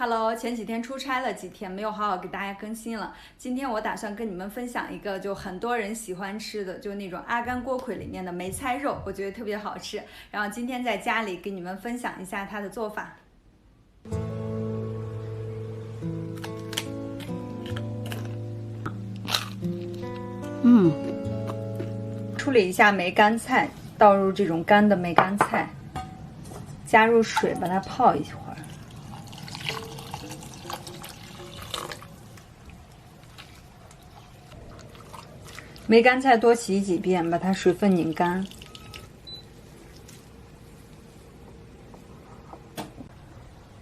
Hello，前几天出差了几天，没有好好给大家更新了。今天我打算跟你们分享一个就很多人喜欢吃的，就那种阿甘锅盔里面的梅菜肉，我觉得特别好吃。然后今天在家里给你们分享一下它的做法。处理一下梅干菜，倒入这种干的梅干菜，加入水把它泡一会儿。梅干菜多洗几遍，把它水分拧干。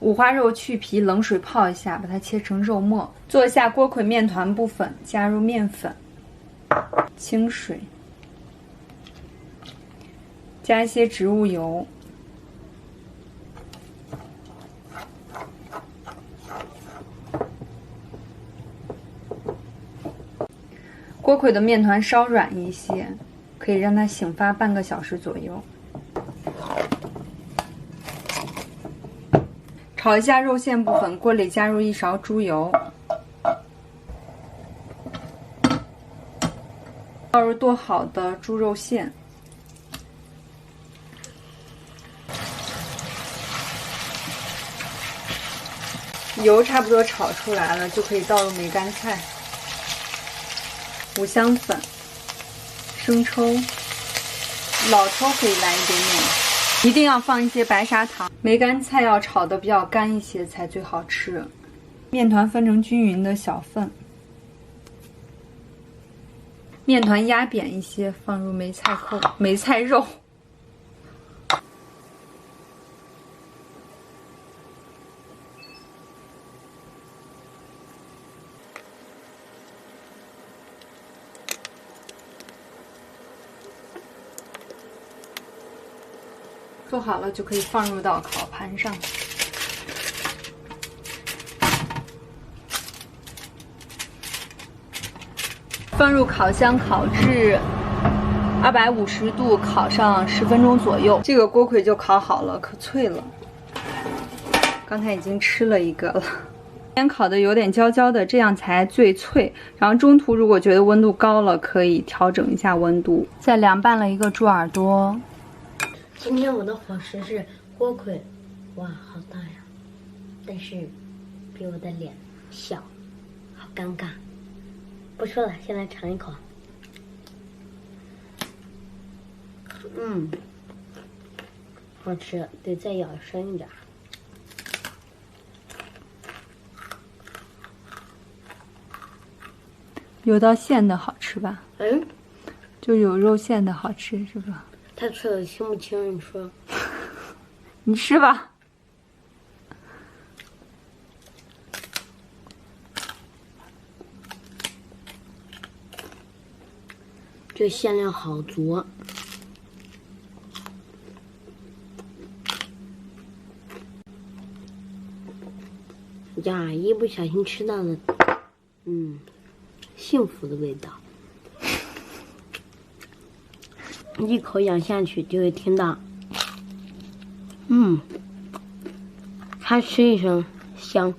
五花肉去皮，冷水泡一下，把它切成肉末。做一下锅盔面团部分，加入面粉、清水，加一些植物油。锅盔的面团稍软一些，可以让它醒发半个小时左右。炒一下肉馅部分，锅里加入1勺猪油，倒入剁好的猪肉馅，油差不多炒出来了，就可以倒入梅干菜。五香粉、生抽、老抽可以来一点点，一定要放一些白砂糖。梅干菜要炒得比较干一些才最好吃。面团分成均匀的小份，面团压扁一些，放入梅菜肉。做好了就可以放入到烤盘上。放入烤箱烤至250度，烤上10分钟左右，这个锅盔就烤好了，可脆了。刚才已经吃了一个了，先烤的有点焦焦的，这样才最脆。然后中途如果觉得温度高了，可以调整一下温度。再凉拌了一个猪耳朵。今天我的伙食是锅盔，哇，好大呀！但是比我的脸小，好尴尬。不说了，先来尝一口。好吃，得再咬深一点。有到馅的好吃吧？嗯，就有肉馅的好吃是吧？太脆了，听不清。你说，你吃吧。这馅料好足。呀，一不小心吃到了，幸福的味道。一口咬下去就会听到，它吃一声香。